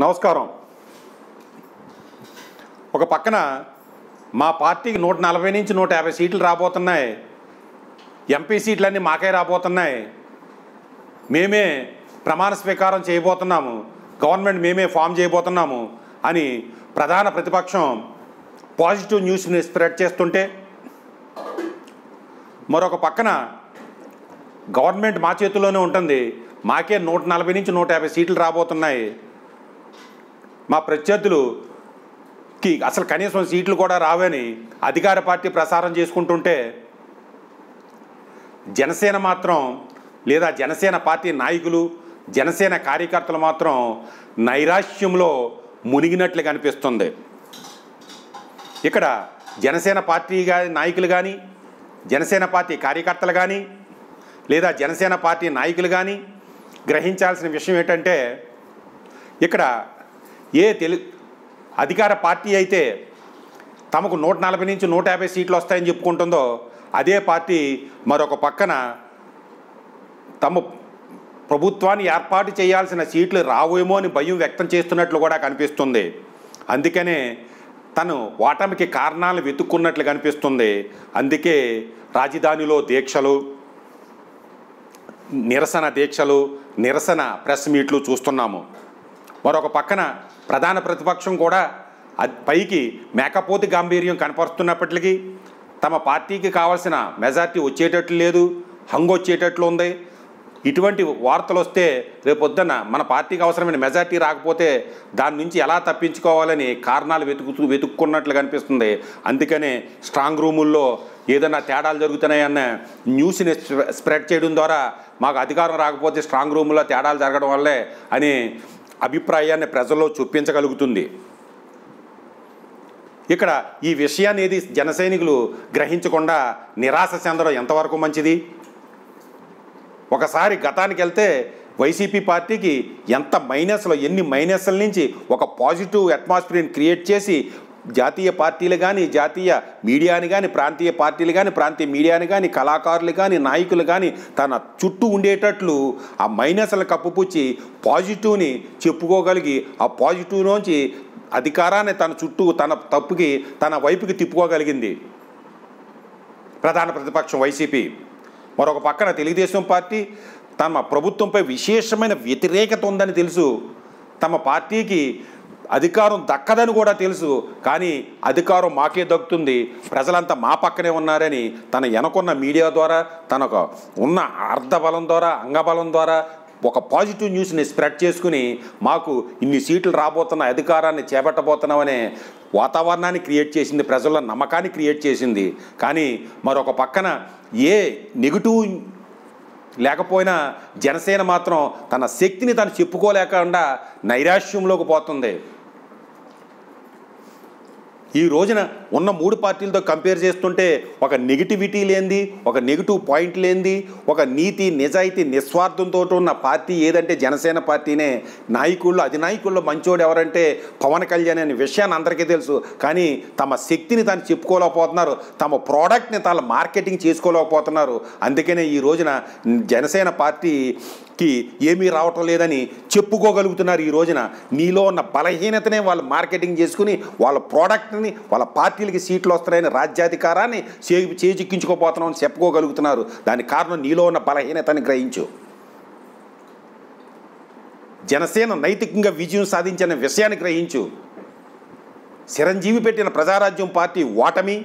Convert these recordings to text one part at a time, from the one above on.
నమస్కారం. ఒక పక్కన మా పార్టీకి 140 నుంచి 150 సీట్లు రాబోతున్నాయి. ఎంపీ సీట్లన్నీ మాకే రాబోతున్నాయి. మేమే ప్రమాణ స్వీకారం చేయబోతున్నాము, గవర్నమెంట్ మేమే ఫామ్ చేయబోతున్నాము అని ప్రధాన ప్రతిపక్షం పాజిటివ్ న్యూస్ని స్ప్రెడ్ చేస్తుంటే, మరొక పక్కన గవర్నమెంట్ మా చేతుల్లోనే ఉంటుంది, మాకే 140 నుంచి 150 సీట్లు రాబోతున్నాయి, మా ప్రత్యర్థులకి అసలు కనీసం సీట్లు కూడా రావని అధికార పార్టీ ప్రసారం చేసుకుంటుంటే, జనసేన మాత్రం లేదా జనసేన పార్టీ నాయకులు, జనసేన కార్యకర్తలు మాత్రం నైరాశ్యంలో మునిగినట్లు కనిపిస్తుంది. ఇక్కడ జనసేన పార్టీ నాయకులు కానీ, జనసేన పార్టీ కార్యకర్తలు కానీ, లేదా జనసేన పార్టీ నాయకులు కానీ గ్రహించాల్సిన విషయం ఏంటంటే, ఇక్కడ అధికార పార్టీ అయితే తమకు 140 నుంచి 150 సీట్లు వస్తాయని చెప్పుకుంటుందో, అదే పార్టీ మరొక పక్కన తమ ప్రభుత్వాన్ని ఏర్పాటు చేయాల్సిన సీట్లు రావేమో అని భయం వ్యక్తం చేస్తున్నట్లు కూడా కనిపిస్తుంది. అందుకనే తను ఓటమికి కారణాలు వెతుక్కున్నట్లు కనిపిస్తుంది. అందుకే రాజధానిలో దీక్షలు, నిరసన ప్రెస్ మీట్లు చూస్తున్నాము. మరొక పక్కన ప్రధాన ప్రతిపక్షం కూడా పైకి మేకపోతి గాంభీర్యం కనపరుస్తున్నప్పటికీ తమ పార్టీకి కావాల్సిన మెజార్టీ వచ్చేటట్లు లేదు, హంగు వచ్చేటట్లు ఉంది. ఇటువంటి వార్తలు వస్తే రేపొద్దున మన పార్టీకి అవసరమైన మెజార్టీ రాకపోతే దాని నుంచి ఎలా తప్పించుకోవాలని కారణాలు వెతుక్కున్నట్లు కనిపిస్తుంది. అందుకనే స్ట్రాంగ్ రూముల్లో ఏదైనా తేడాలు జరుగుతున్నాయన్న న్యూస్ని స్ప్రెడ్ చేయడం ద్వారా మాకు అధికారం రాకపోతే స్ట్రాంగ్ రూముల్లో తేడాలు జరగడం వల్లే అని అభిప్రాయాన్ని ప్రజల్లో చూపించగలుగుతుంది. ఇక్కడ ఈ విషయాన్ని ఏది జన సైనికులు గ్రహించకుండా నిరాశ చెందడం ఎంతవరకు మంచిది? ఒకసారి గతానికి వెళ్తే వైసీపీ పార్టీకి ఎన్ని మైనస్ల నుంచి ఒక పాజిటివ్ అట్మాస్ఫియర్ని క్రియేట్ చేసి జాతీయ పార్టీలు కానీ, జాతీయ మీడియాని కానీ, ప్రాంతీయ పార్టీలు కానీ, ప్రాంతీయ మీడియాని కానీ, కళాకారులు కానీ, నాయకులు కానీ తన చుట్టూ ఉండేటట్లు ఆ మైనస్లను కప్పుపుచ్చి పాజిటివ్ని చెప్పుకోగలిగి ఆ పాజిటివ్లోంచి అధికారాన్ని తన చుట్టూ తన వైపుకి తిప్పుకోగలిగింది ప్రధాన ప్రతిపక్షం వైసీపీ. మరొక పక్కన తెలుగుదేశం పార్టీ తమ ప్రభుత్వంపై విశేషమైన వ్యతిరేకత ఉందని తెలుసు, తమ పార్టీకి అధికారం దక్కదని కూడా తెలుసు, కానీ అధికారం మాకే దక్కుతుంది, ప్రజలంతా మా పక్కనే ఉన్నారని తన వెనకున్న మీడియా ద్వారా, తనకు ఉన్న అర్ధబలం ద్వారా, అంగబలం ద్వారా ఒక పాజిటివ్ న్యూస్ని స్ప్రెడ్ చేసుకుని మాకు ఇన్ని సీట్లు రాబోతున్న అధికారాన్ని చేపట్టబోతున్నామనే వాతావరణాన్ని క్రియేట్ చేసింది, ప్రజల్లో నమ్మకాన్ని క్రియేట్ చేసింది. కానీ మరొక పక్కన ఏ నెగిటివ్ లేకపోయినా జనసేన మాత్రం తన శక్తిని తను చెప్పుకోలేకుండా నైరాశ్యంలోకి పోతుంది. ఈ రోజున ఉన్న 3 పార్టీలతో కంపేర్ చేస్తుంటే ఒక నెగిటివిటీ లేనిది, ఒక నెగిటివ్ పాయింట్ లేనిది, ఒక నీతి నిజాయితీ నిస్వార్థంతో ఉన్న పార్టీ ఏదంటే జనసేన పార్టీనే. అధినాయకుల్లో మంచోడు ఎవరంటే పవన్ కళ్యాణ్ అనే విషయాన్ని అందరికీ తెలుసు, కానీ తమ శక్తిని తాను చెప్పుకోలేకపోతున్నారు, తమ ప్రోడక్ట్ని తాను మార్కెటింగ్ చేసుకోలేకపోతున్నారు. అందుకనే ఈ రోజున జనసేన పార్టీకి ఏమీ రావటం లేదని చెప్పుకోగలుగుతున్నారు. ఈ రోజున నీలో ఉన్న బలహీనతనే వాళ్ళు మార్కెటింగ్ చేసుకుని వాళ్ళ ప్రోడక్ట్ని, వాళ్ళ పార్టీలకి సీట్లు వస్తున్నాయని రాజ్యాధికారాన్ని చేజిక్కించుకోపోతున్నామని చెప్పుకోగలుగుతున్నారు. దానికి కారణం నీలో ఉన్న బలహీనతని గ్రహించు. జనసేన నైతికంగా విజయం సాధించిన విషయాన్ని గ్రహించు. చిరంజీవి పెట్టిన ప్రజారాజ్యం పార్టీ ఓటమి,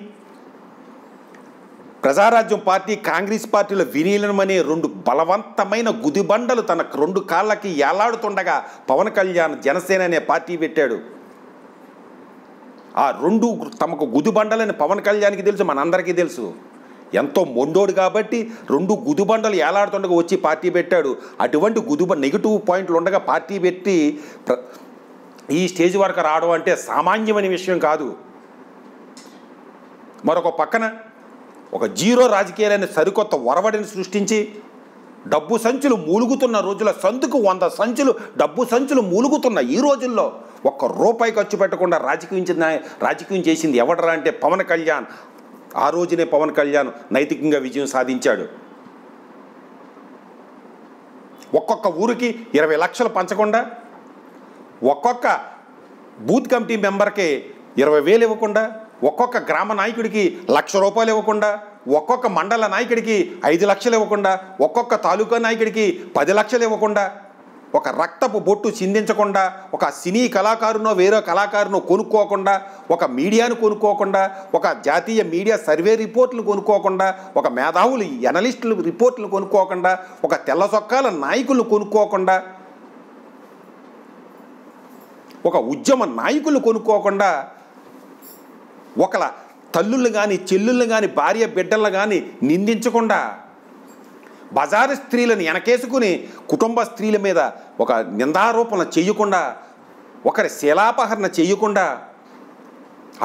ప్రజారాజ్యం పార్టీ కాంగ్రెస్ పార్టీలో విలీనమనే 2 బలవంతమైన గుదిబండలు తన 2 కాళ్ళకి ఏలాడుతుండగా పవన్ కళ్యాణ్ జనసేన అనే పార్టీ పెట్టాడు. ఆ 2 తమకు గుదిబండలని పవన్ కళ్యాణ్కి తెలుసు, మనందరికీ తెలుసు. ఎంతో మొండోడు కాబట్టి 2 గుదిబండలు ఏలాడుతుండగా వచ్చి పార్టీ పెట్టాడు. అటువంటి నెగిటివ్ పాయింట్లు ఉండగా పార్టీ పెట్టి ఈ స్టేజ్ వరకు రావడం అంటే సామాన్యమైన విషయం కాదు. మరొక పక్కన ఒక జీరో రాజకీయాలని సరికొత్త ఒరవడిని సృష్టించి డబ్బు సంచులు మూలుగుతున్న రోజుల సందుకు 100 సంచులు డబ్బు సంచులు మూలుగుతున్న ఈ రోజుల్లో ₹1 ఖర్చు పెట్టకుండా రాజకీయం చేసింది ఎవడరా అంటే పవన్ కళ్యాణ్. ఆ రోజునే పవన్ కళ్యాణ్ నైతికంగా విజయం సాధించాడు. ఒక్కొక్క ఊరికి 20 లక్షలు పంచకుండా ఒక్కొక్క బూత్ కమిటీ మెంబర్కి 20,000 ఇవ్వకుండా, ఒక్కొక్క గ్రామ నాయకుడికి ₹1,00,000 ఇవ్వకుండా, ఒక్కొక్క మండల నాయకుడికి 5 లక్షలు ఇవ్వకుండా, ఒక్కొక్క తాలూకా నాయకుడికి 10 లక్షలు ఇవ్వకుండా, ఒక రక్తపు బొట్టు చిందించకుండా, ఒక సినీ కళాకారునో వేరే కళాకారునో కొనుక్కోకుండా, ఒక మీడియాను కొనుక్కోకుండా, ఒక జాతీయ మీడియా సర్వే రిపోర్ట్లు కొనుక్కోకుండా, ఒక మేధావులు ఎనలిస్టులు రిపోర్ట్లు కొనుక్కోకుండా, ఒక తెల్ల చొక్కాల నాయకులు కొనుక్కోకుండా, ఒక ఉద్యమ నాయకులు కొనుక్కోకుండా, ఒకళ్ళ తల్లుళ్ళు కానీ చెల్లుళ్ళు కానీ భార్య బిడ్డలను కానీ నిందించకుండా, బజారు స్త్రీలను వెనకేసుకుని కుటుంబ స్త్రీల మీద ఒక నిందారోపణ చేయకుండా, ఒకరి శీలాపహరణ చేయకుండా,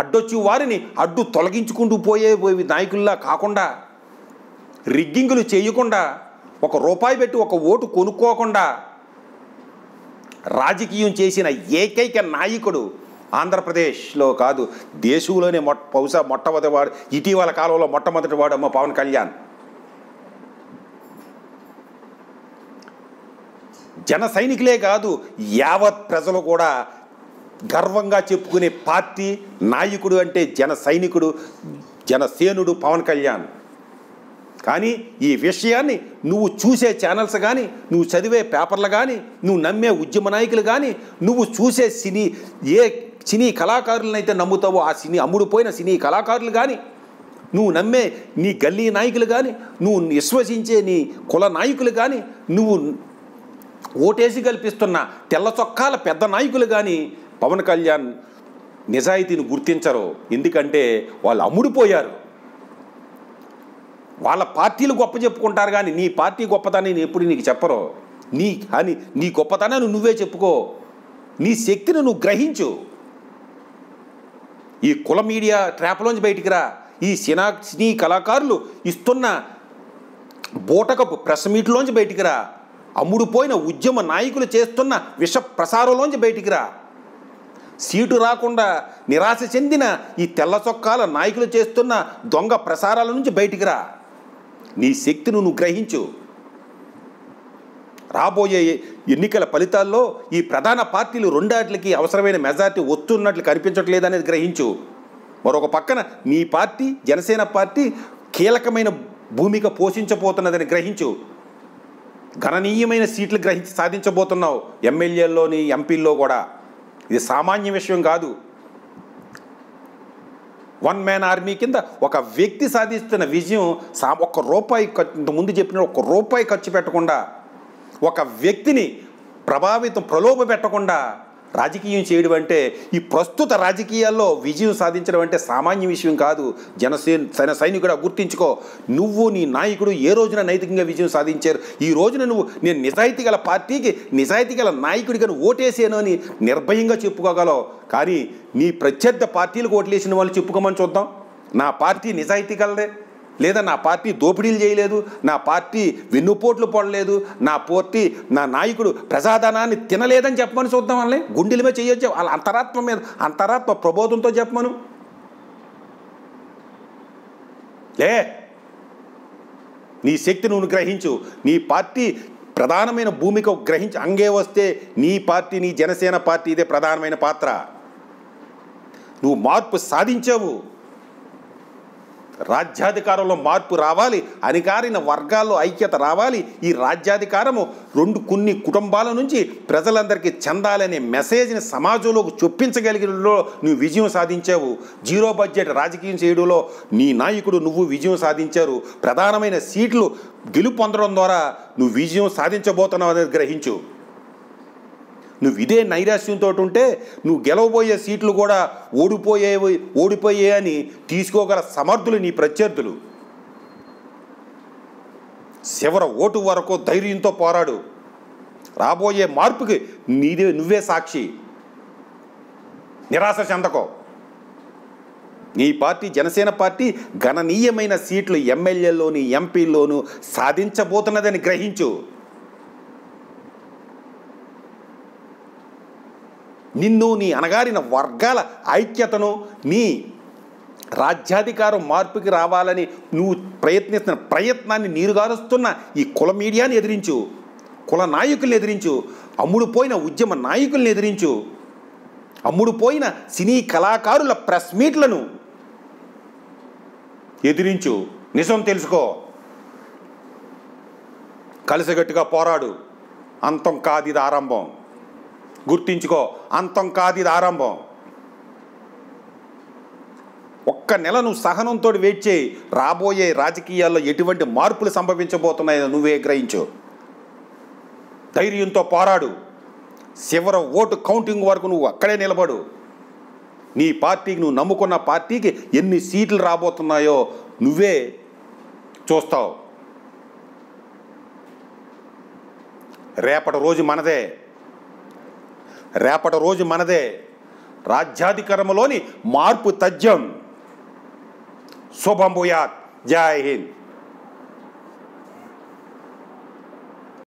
అడ్డొచ్చి వారిని అడ్డు తొలగించుకుంటూ పోయే నాయకుల్లా కాకుండా, రిగ్గింగులు చేయకుండా, ₹1 పెట్టి ఒక ఓటు కొనుక్కోకుండా రాజకీయం చేసిన ఏకైక నాయకుడు ఆంధ్రప్రదేశ్లో కాదు, దేశంలోనే బహుశా మొట్టమొదటివాడు, ఇటీవల కాలంలో మొట్టమొదటివాడు అమ్మ పవన్ కళ్యాణ్. జన సైనికులే కాదు, యావత్ ప్రజలు కూడా గర్వంగా చెప్పుకునే పార్టీ నాయకుడు అంటే జన సైనికుడు, జనసేనుడు పవన్ కళ్యాణ్. కానీ ఈ విషయాన్ని నువ్వు చూసే ఛానల్స్ కానీ, నువ్వు చదివే పేపర్లు కానీ, నువ్వు నమ్మే ఉద్యమ నాయకులు కానీ, నువ్వు చూసే సినీ కళాకారులనైతే నమ్ముతావో ఆ అమ్ముడుపోయిన సినీ కళాకారులు కానీ, నువ్వు నమ్మే నీ గల్లీ నాయకులు కానీ, నువ్వు విశ్వసించే నీ కుల నాయకులు కానీ, నువ్వు ఓటేసి కల్పిస్తున్న తెల్ల చొక్కాల పెద్ద నాయకులు కానీ పవన్ కళ్యాణ్ నిజాయితీని గుర్తించరు. ఎందుకంటే వాళ్ళు అమ్ముడుపోయారు. వాళ్ళ పార్టీలు గొప్ప చెప్పుకుంటారు కానీ నీ పార్టీ గొప్పతనాన్ని ఎప్పుడు నీకు చెప్పరు. నీ గొప్పతనాన్ని నువ్వే చెప్పుకో. నీ శక్తిని నువ్వు గ్రహించు. ఈ కుల మీడియా ట్రాప్లోంచి బయటికి రా. ఈ సినీ కళాకారులు ఇస్తున్న బూటకపు ప్రెస్ మీట్లోంచి బయటికి రా. అమ్ముడుపోయిన ఉద్యమ నాయకులు చేస్తున్న విష ప్రసారంలోంచి బయటికి రా. సీటు రాకుండా నిరాశ చెందిన ఈ తెల్ల చొక్కాల నాయకులు చేస్తున్న దొంగ ప్రసారాల నుంచి బయటికి రా. నీ శక్తిని నువ్వు గ్రహించు. రాబోయే ఎన్నికల ఫలితాల్లో ఈ ప్రధాన పార్టీలు రెండాట్లకి అవసరమైన మెజార్టీ వస్తున్నట్లు కనిపించట్లేదనేది గ్రహించు. మరొక పక్కన నీ పార్టీ జనసేన పార్టీ కీలకమైన భూమిక పోషించబోతున్నదని గ్రహించు. గణనీయమైన సీట్లు సాధించబోతున్నావు ఎమ్మెల్యేల్లోని ఎంపీల్లో కూడా. ఇది సామాన్య విషయం కాదు. వన్ మ్యాన్ ఆర్మీ కింద ఒక వ్యక్తి సాధిస్తున్న విజయం ₹1 ముందు చెప్పిన ₹1 ఖర్చు పెట్టకుండా, ఒక వ్యక్తిని ప్రలోభ పెట్టకుండా రాజకీయం చేయడం అంటే, ఈ ప్రస్తుత రాజకీయాల్లో విజయం సాధించడం అంటే సామాన్య విషయం కాదు. జన సైనికుడా గుర్తించుకో. నువ్వు నీ నాయకుడు ఏ రోజున నైతికంగా విజయం సాధించారు? ఈ రోజున నేను నిజాయితీ గల పార్టీకి నిజాయితీ గల నాయకుడిగా ఓటేసాను అని నిర్భయంగా చెప్పుకోగలవు. కానీ నీ ప్రత్యర్థి పార్టీలకు ఓట్లేసిన వాళ్ళు చెప్పుకోమని చూద్దాం. నా పార్టీ నిజాయితీ గలదే, లేదా నా పార్టీ దోపిడీలు చేయలేదు, నా పార్టీ వెన్నుపోట్లు పడలేదు, నా నాయకుడు ప్రజాధనాన్ని తినలేదని చెప్పమని చూద్దాం. వాళ్ళని గుండెల మీద చేయొచ్చు. వాళ్ళ అంతరాత్మ ప్రబోధంతో చెప్పమను. నీ శక్తి నువ్వు గ్రహించు. నీ పార్టీ ప్రధానమైన భూమిక గ్రహించి అంగే వస్తే నీ పార్టీ, నీ జనసేన పార్టీ ఇదే ప్రధానమైన పాత్ర. నువ్వు మార్పు సాధించావు. రాజ్యాధికారంలో మార్పు రావాలి, అణగారిన వర్గాల్లో ఐక్యత రావాలి. ఈ రాజ్యాధికారము కొన్ని కుటుంబాల నుంచి ప్రజలందరికీ చెందాలనే మెసేజ్ని సమాజంలోకి చొప్పించగలిగినలో నువ్వు విజయం సాధించావు. జీరో బడ్జెట్ రాజకీయం చేయడంలో నీ నాయకుడు నువ్వు విజయం సాధించారు. ప్రధానమైన సీట్లు గెలుపొందడం ద్వారా నువ్వు విజయం సాధించబోతున్నావు అనేది గ్రహించు. నువ్వు ఇదే నైరాశ్యంతో ఉంటే నువ్వు గెలవబోయే సీట్లు కూడా ఓడిపోయే అని తీసుకోగల సమర్థులు నీ ప్రత్యర్థులు. చివరి ఓటు వరకు ధైర్యంతో పోరాడు. రాబోయే మార్పుకి నువ్వే సాక్షి. నిరాశ చెందకో. నీ పార్టీ జనసేన పార్టీ గణనీయమైన సీట్లు ఎమ్మెల్యేలోని ఎంపీల్లోనూ సాధించబోతున్నదని గ్రహించు. నిన్ను నీ అణగారిన వర్గాల ఐక్యతను, నీ రాజ్యాధికారం మార్పుకి రావాలని నువ్వు ప్రయత్నిస్తున్న ప్రయత్నాన్ని నీరుగారుస్తున్న ఈ కుల మీడియాని ఎదిరించు. కుల నాయకుల్ని ఎదిరించు, అమ్ముడుపోయిన ఉద్యమ నాయకుల్ని ఎదిరించు, అమ్ముడుపోయిన సినీ కళాకారుల ప్రెస్ మీట్లను ఎదిరించు. నిజం తెలుసుకో, కలిసిగట్టుగా పోరాడు. అంతం కాదు ఇది ఆరంభం. గుర్తించుకో, అంతం కాదు ఇది ఆరంభం. ఒక్క నెల నువ్వు సహనంతో వెయిట్ చేయి. రాబోయే రాజకీయాల్లో ఎటువంటి మార్పులు సంభవించబోతున్నాయో నువ్వే గ్రహించు. ధైర్యంతో పోరాడు. చివరి ఓటు కౌంటింగ్ వరకు నువ్వు అక్కడే నిలబడు. నీ పార్టీకి, నువ్వు నమ్ముకున్న పార్టీకి ఎన్ని సీట్లు రాబోతున్నాయో నువ్వే చూస్తావు. రేపటి రోజు మనదే, రేపటి రోజు మనదే. రాజ్యాధికారంలోని మార్పు తథ్యం. శుభం భూయాత్. జై హింద్.